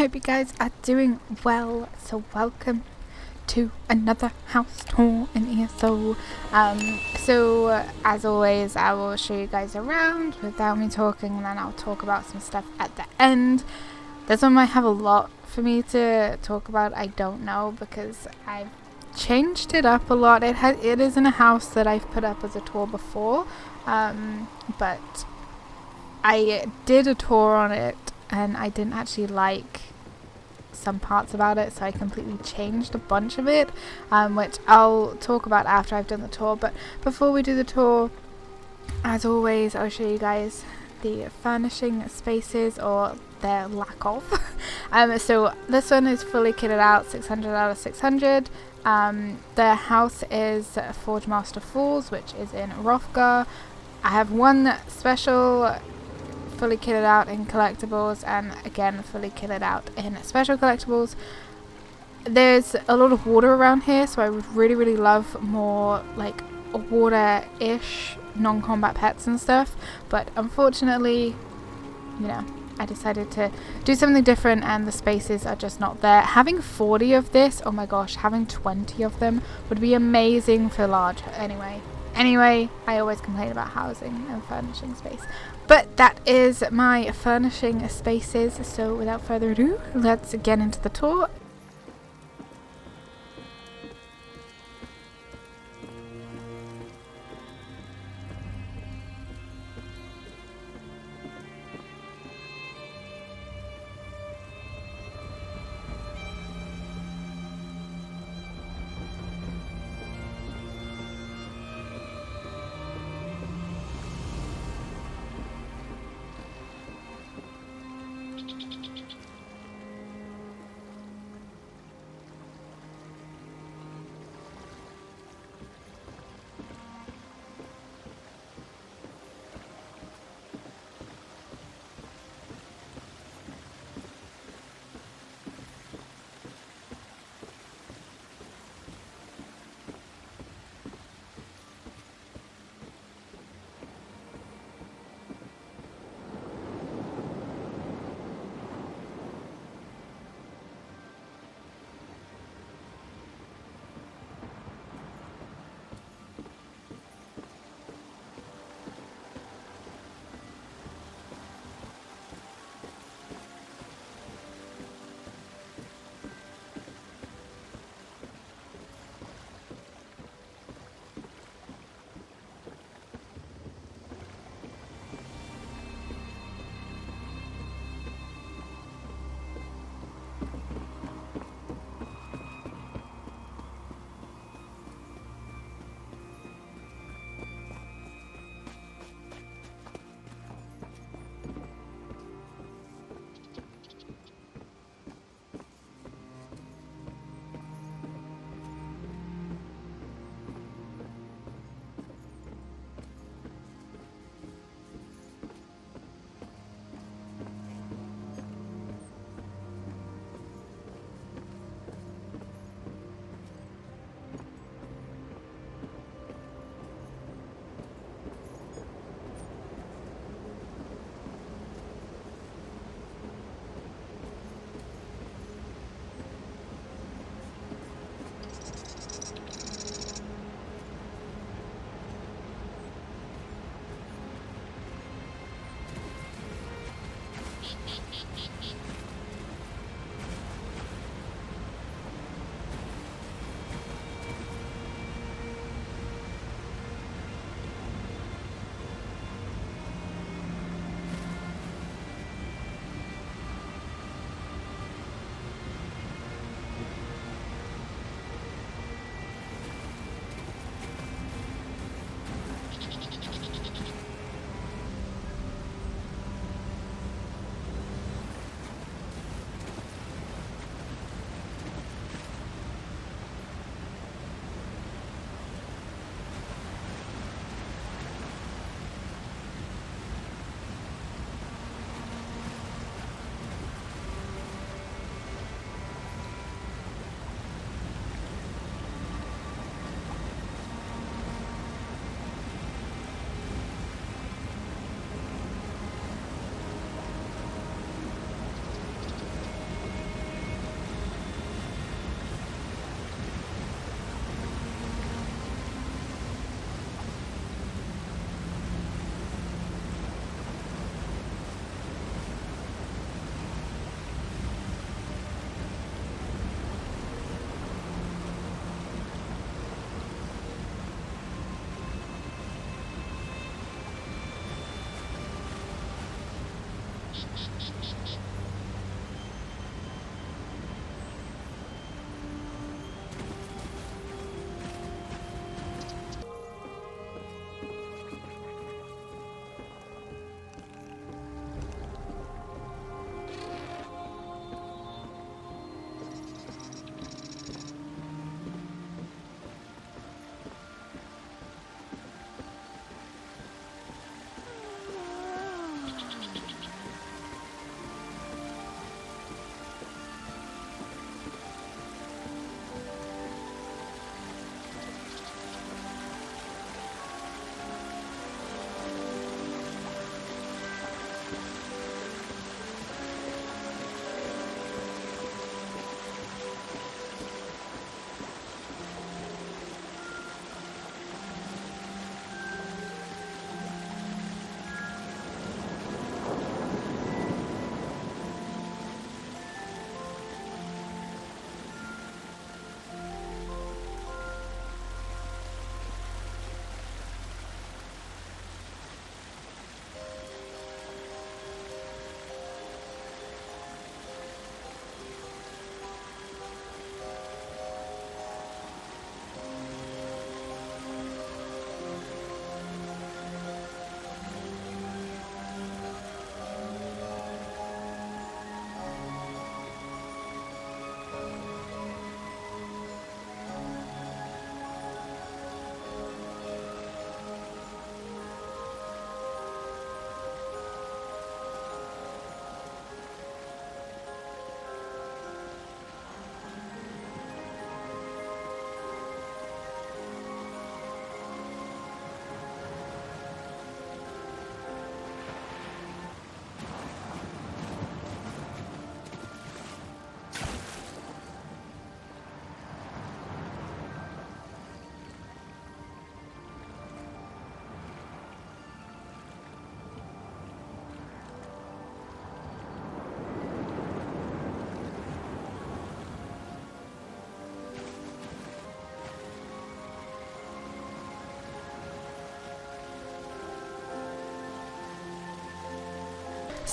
hope you guys are doing well. So welcome to another house tour in ESO. So as always, I will show you guys around without me talking, and then I'll talk about some stuff at the end. This one might have a lot for me to talk about. I don't know, because I've changed it up a lot. It isn't a house that I've put up as a tour before, but I did a tour on it and I didn't actually like some parts about it, so I completely changed a bunch of it, which I'll talk about after I've done the tour. But before we do the tour, as always, I'll show you guys the furnishing spaces, or their lack of. So this one is fully kitted out, 600 out of 600. The house is Forgemaster Falls, which is in Rothgar. I have one special fully kitted out in collectibles, and again fully kitted out in special collectibles. There's a lot of water around here, so I would really love more like water-ish non-combat pets and stuff, but unfortunately, you know, I decided to do something different and the spaces are just not there. Having 40 of this, oh my gosh, having 20 of them would be amazing for large. Anyway, I always complain about housing and furnishing space. But that is my furnishing spaces, so without further ado, let's get into the tour.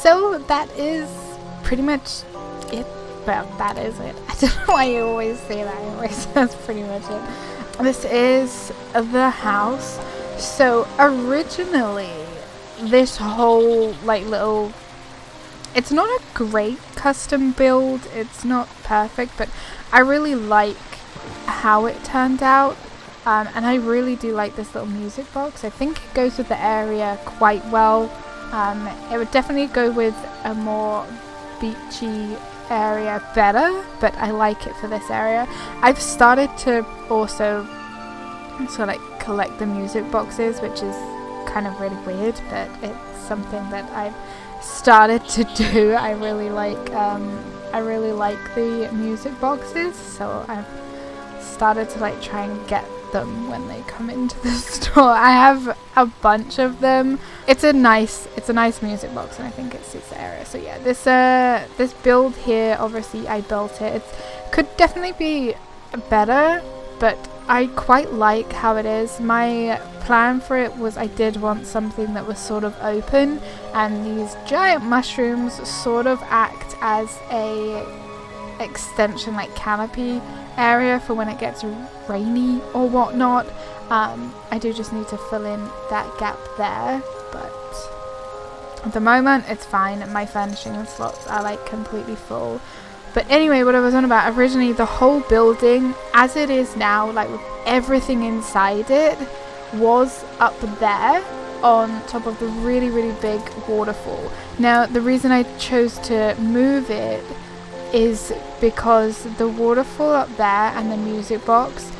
So that is pretty much it. Well, that is it. I don't know why you always say that. Anyways, that's pretty much it. This is the house. So originally, this whole like little, it's not a great custom build. It's not perfect, but I really like how it turned out. And I really do like this little music box. I think it goes with the area quite well. It would definitely go with a more beachy area better, but I like it for this area. I've started to also sort of like collect the music boxes, which is kind of really weird, but it's something that I've started to do. I really like the music boxes, so I've started to like try and get them when they come into the store. I have a bunch of them. It's a nice music box, and I think it suits the area. So yeah, this build here, obviously I built it. It could definitely be better, but I quite like how it is. My plan for it was I did want something that was sort of open, and these giant mushrooms sort of act as a extension, like canopy area for when it gets rainy or whatnot. I do just need to fill in that gap there, but at the moment it's fine. My furnishing slots are like completely full. But anyway, what I was on about, originally the whole building as it is now, like with everything inside it, was up there on top of the really, really big waterfall. Now the reason I chose to move it is because the waterfall up there and the music box,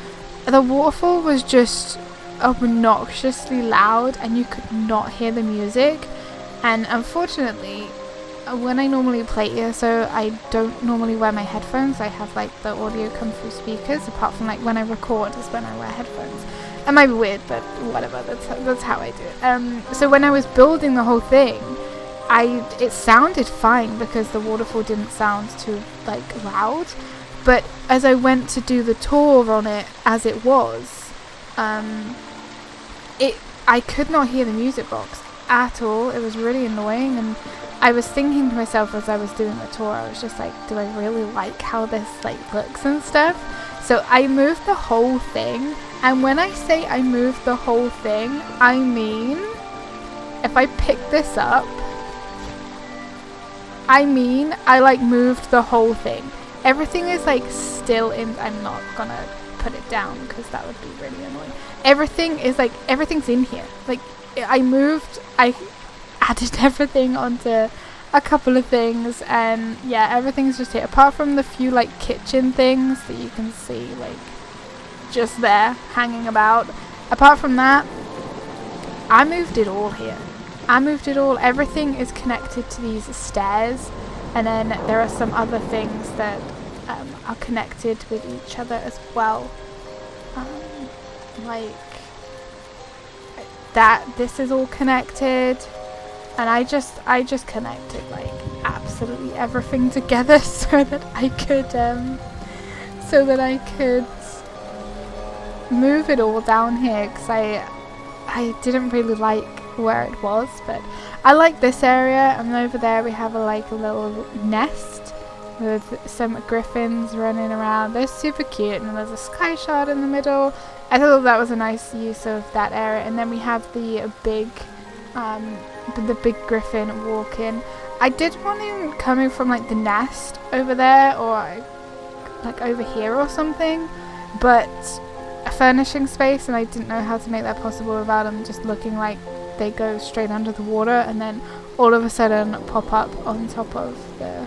the waterfall was just obnoxiously loud and you could not hear the music. And unfortunately, when I normally play ESO, I don't normally wear my headphones. I have like the audio come through speakers, apart from like when I record is when I wear headphones. It might be weird, but whatever, that's how I do it. So when I was building the whole thing, it sounded fine because the waterfall didn't sound too like loud, but as I went to do the tour on it as it was, I could not hear the music box at all. It was really annoying, and I was thinking to myself as I was doing the tour, I was just like, do I really like how this like looks and stuff? So I moved the whole thing, and when I say I moved the whole thing, I mean if I pick this up, I like moved the whole thing. Everything is like still in. I'm not gonna put it down because that would be really annoying. Everything's in here. Like I added everything onto a couple of things, and yeah, everything's just here. Apart from the few like kitchen things that you can see like just there hanging about. Apart from that, I moved it all here. I moved it all. Everything is connected to these stairs, and then there are some other things that are connected with each other as well. Like that. This is all connected, and I just connected like absolutely everything together so that I could move it all down here, because I didn't really like where it was, but I like this area. And over there we have a little nest with some griffins running around. They're super cute, and there's a sky shard in the middle. I thought that was a nice use of that area. And then we have the big griffin walking. I did want him coming from like the nest over there, or like over here or something, but a furnishing space, and I didn't know how to make that possible without them just looking like they go straight under the water and then all of a sudden pop up on top of the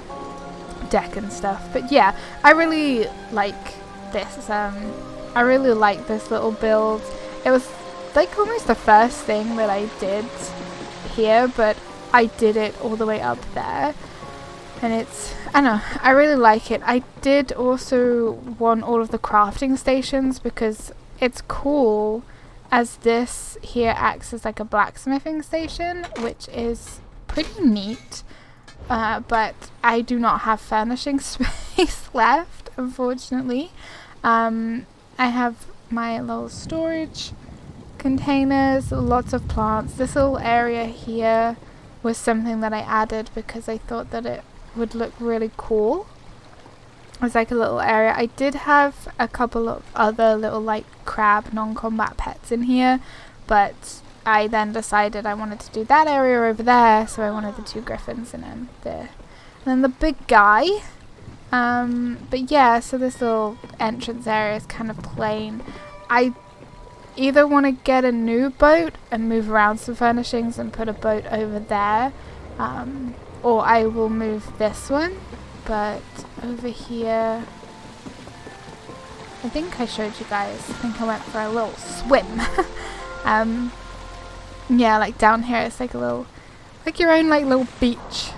deck and stuff. But yeah, I really like this. I really like this little build. It was like almost the first thing that I did here, but I did it all the way up there, and I don't know, I really like it. I did also want all of the crafting stations because it's cool, as this here acts as like a blacksmithing station, which is pretty neat. But I do not have furnishing space left, unfortunately. I have my little storage containers, lots of plants. This little area here was something that I added because I thought that it would look really cool. It's like a little area. I did have a couple of other little like crab non-combat pets in here, but I then decided I wanted to do that area over there, so I wanted the 2 griffins and then the big guy. But yeah, so this little entrance area is kind of plain. I either want to get a new boat and move around some furnishings and put a boat over there, or I will move this one. But over here, I think I showed you guys. I think I went for a little swim. Yeah, like down here, it's like a little, like your own like little beach,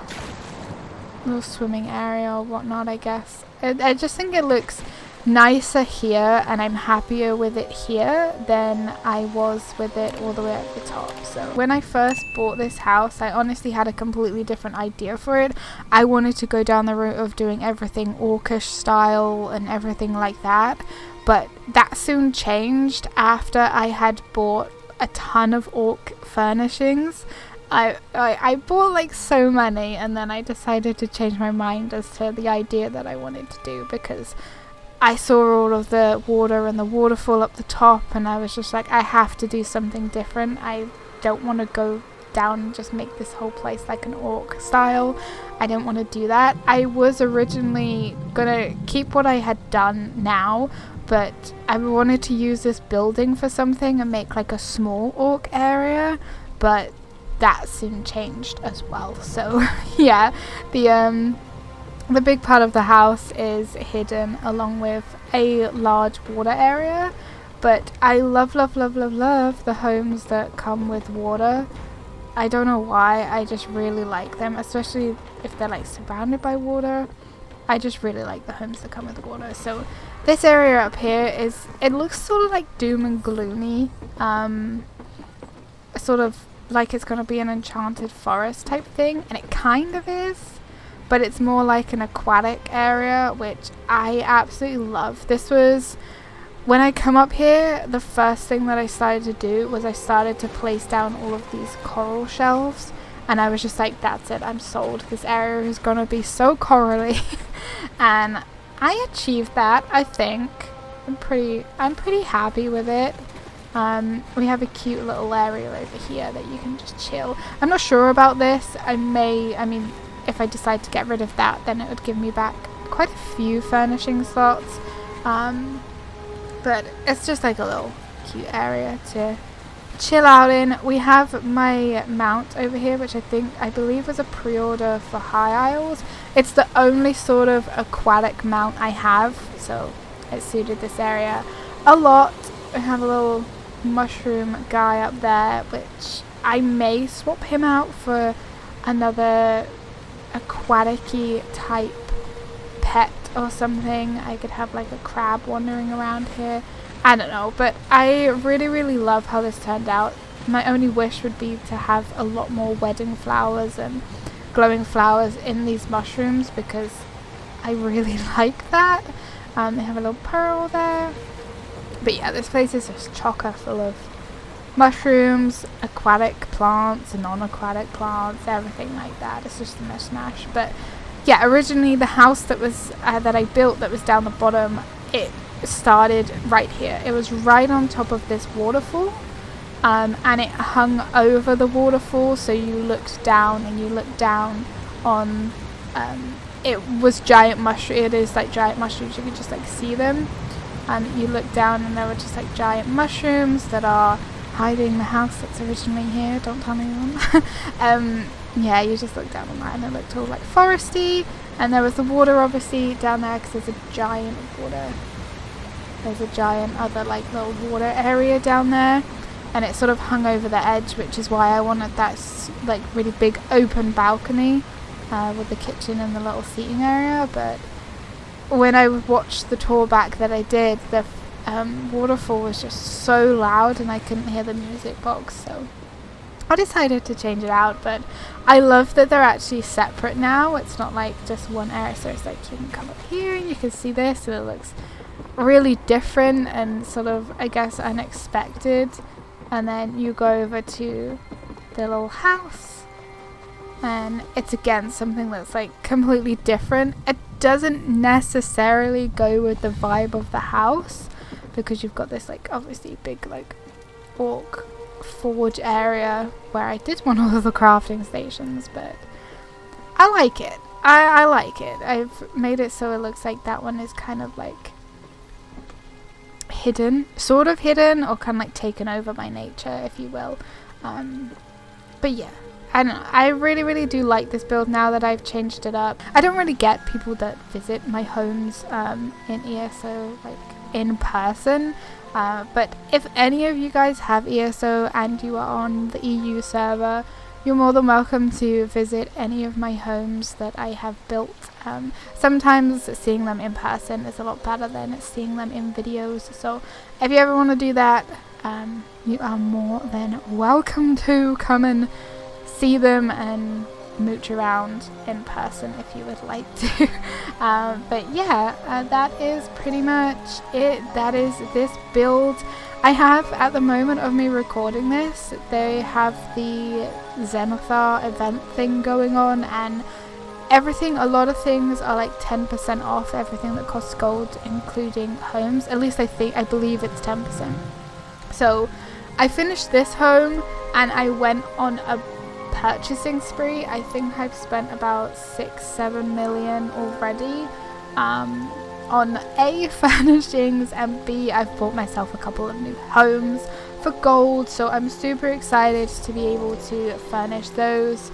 little swimming area or whatnot, I guess. I just think it looks nicer here, and I'm happier with it here than I was with it all the way at the top. So when I first bought this house, I honestly had a completely different idea for it. I wanted to go down the route of doing everything orcish style and everything like that, but that soon changed after I had bought a ton of orc furnishings. I bought like so many, and then I decided to change my mind as to the idea that I wanted to do, because I saw all of the water and the waterfall up the top, and I was just like, I have to do something different. I don't want to go down and just make this whole place like an orc style. I didn't want to do that. I was originally gonna keep what I had done now, but I wanted to use this building for something and make like a small orc area, but that soon changed as well. So yeah, the big part of the house is hidden along with a large water area, but I love the homes that come with water. I don't know why, I just really like them, especially if they're like surrounded by water. I just really like the homes that come with water. So this area up here is, it looks sort of like doom and gloomy, sort of like it's gonna be an enchanted forest type thing, and it kind of is. But it's more like an aquatic area, which I absolutely love. This was, when I come up here, the first thing that I started to do was I started to place down all of these coral shelves, and I was just like, that's it, I'm sold. This area is gonna be so corally. And I achieved that, I think. I'm pretty happy with it. We have a cute little area over here that you can just chill. I'm not sure about this. I mean, if I decide to get rid of that, then it would give me back quite a few furnishing slots. But it's just like a little cute area to chill out in. We have my mount over here, which I believe was a pre-order for High Isles. It's the only sort of aquatic mount I have, so it suited this area a lot. We have a little mushroom guy up there, which I may swap him out for another aquatic-y type pet or something. I could have like a crab wandering around here. I don't know, but I really love how this turned out. My only wish would be to have a lot more wedding flowers and glowing flowers in these mushrooms, because I really like that. They have a little pearl there. But yeah, this place is just chocker full of mushrooms, aquatic plants, non-aquatic plants, everything like that. It's just a mishmash. But yeah, originally the house that was that I built that was down the bottom, it started right here. It was right on top of this waterfall, and it hung over the waterfall, so you looked down and you looked down on it was giant mushroom. It is like giant mushrooms, you could just like see them. You look down and there were just like giant mushrooms that are hiding the house that's originally here. Don't tell anyone. Yeah, you just look down on that and it looked all like foresty, and there was the water obviously down there because there's a giant water. There's a giant other like little water area down there, and it sort of hung over the edge, which is why I wanted that like really big open balcony with the kitchen and the little seating area. But when I watched the tour back that I did, the waterfall was just so loud and I couldn't hear the music box, so I decided to change it out. But I love that they're actually separate now. It's not like just one area, so it's like you can come up here and you can see this, and it looks really different and sort of, I guess, unexpected. And then you go over to the little house and it's again something that's like completely different. It doesn't necessarily go with the vibe of the house because you've got this like obviously big like orc forge area where I did want all of the crafting stations, but I like it. I like it. I've made it so it looks like that one is kind of like hidden, sort of hidden, or kind of like taken over by nature, if you will. But yeah, I don't know. I really do like this build now that I've changed it up. I don't really get people that visit my homes in ESO like in person. But if any of you guys have ESO and you are on the EU server, you're more than welcome to visit any of my homes that I have built. Sometimes seeing them in person is a lot better than seeing them in videos, so if you ever want to do that, you are more than welcome to come and see them and mooch around in person if you would like to. But yeah, that is pretty much it. That is this build. I have, at the moment of me recording this, they have the Zenithar event thing going on, and everything, a lot of things are like 10% off, everything that costs gold, including homes. At least I believe it's 10%. So I finished this home and I went on a purchasing spree. I think I've spent about 6-7 million already on A, furnishings, and B, I've bought myself a couple of new homes for gold, so I'm super excited to be able to furnish those.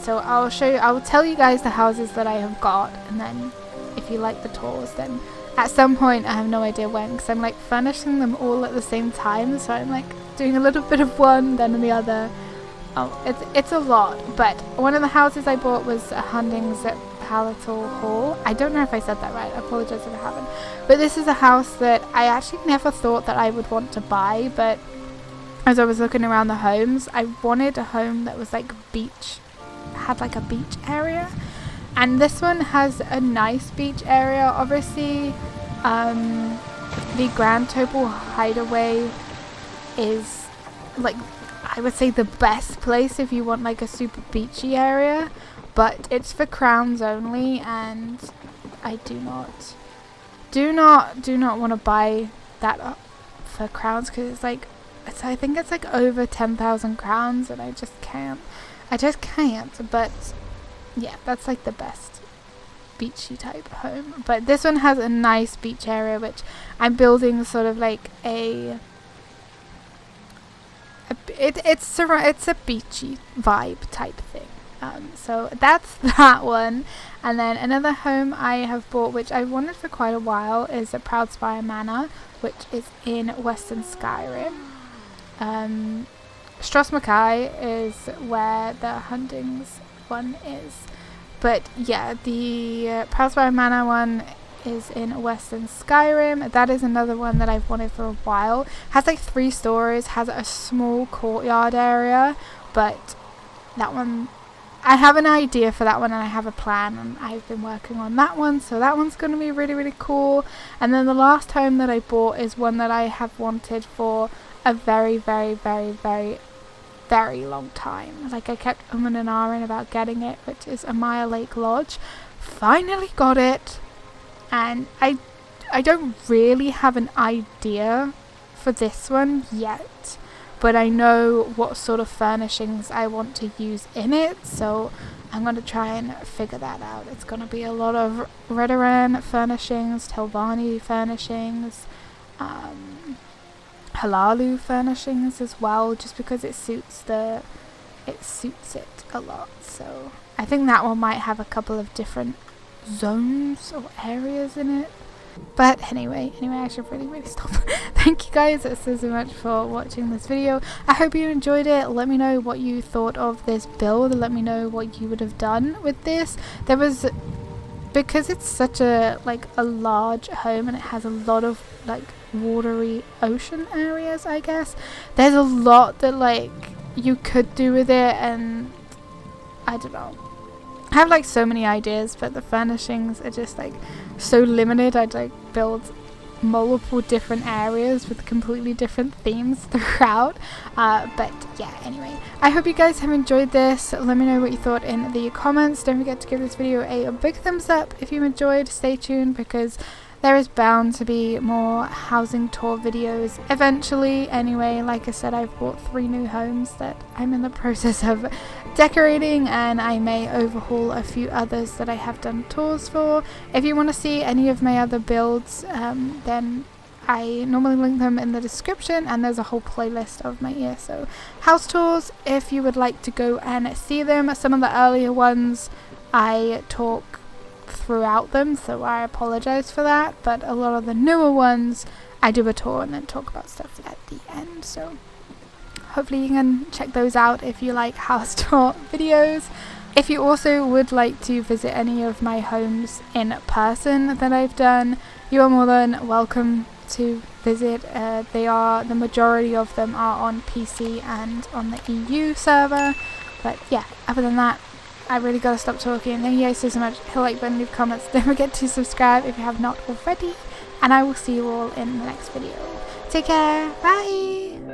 So I'll tell you guys the houses that I have got, and then if you like the tours, then at some point, I have no idea when, because I'm like furnishing them all at the same time, so I'm like doing a little bit of one, then the other. Oh, it's a lot, but one of the houses I bought was a Hundings at Palatal Hall. I don't know if I said that right, I apologize if I haven't. But this is a house that I actually never thought that I would want to buy, but as I was looking around the homes, I wanted a home that was like beach, had like a beach area. And this one has a nice beach area. Obviously, the Grand Topal Hideaway is like, I would say, the best place if you want like a super beachy area, but it's for crowns only, and I do not want to buy that for crowns, because it's like, I think it's like over 10,000 crowns, and I just can't. But yeah, that's like the best beachy type home. But this one has a nice beach area, which I'm building sort of like it's a beachy vibe type thing. So that's that one. And then another home I have bought, which I wanted for quite a while, is at Proudspire Manor, which is in Western Skyrim. Stros Mackay is where the Hundings one is. But yeah, the Proudspire Manor one is in Western Skyrim. That is another one that I've wanted for a while. Has like 3 stories, has a small courtyard area, but that one, I have an idea for that one, and I have a plan, and I've been working on that one, so that one's going to be really cool. And then the last home that I bought is one that I have wanted for a very long time. Like, I kept and ahhing about getting it, which is a Mire Lake Lodge. Finally got it, and I don't really have an idea for this one yet, but I know what sort of furnishings I want to use in it, so I'm going to try and figure that out. It's going to be a lot of Redoran furnishings, Telvanni furnishings, Halalu furnishings as well, just because it suits it a lot. So I think that one might have a couple of different zones or areas in it. But anyway, I should really stop. Thank you guys so much for watching this video. I hope you enjoyed it. Let me know what you thought of this build. Let me know what you would have done with this. Because it's such a large home, and it has a lot of like watery ocean areas, I guess. There's a lot that like you could do with it, and I don't know. I have like so many ideas, but the furnishings are just like so limited. I'd like build multiple different areas with completely different themes throughout. But yeah, anyway, I hope you guys have enjoyed this. Let me know what you thought in the comments. Don't forget to give this video a big thumbs up if you enjoyed. Stay tuned because there is bound to be more housing tour videos eventually. Anyway, like I said, I've bought 3 new homes that I'm in the process of decorating, and I may overhaul a few others that I have done tours for. If you want to see any of my other builds, then I normally link them in the description, and there's a whole playlist of my ESO house tours if you would like to go and see them. Some of the earlier ones I talk throughout them, so I apologize for that, but a lot of the newer ones I do a tour and then talk about stuff at the end, so hopefully you can check those out if you like house tour videos. If you also would like to visit any of my homes in person that I've done, you are more than welcome to visit. The majority of them are on PC and on the EU server, but yeah, other than that, I really gotta stop talking. Thank you guys so much. Hit the like button, leave comments. Don't forget to subscribe if you have not already. And I will see you all in the next video. Take care. Bye.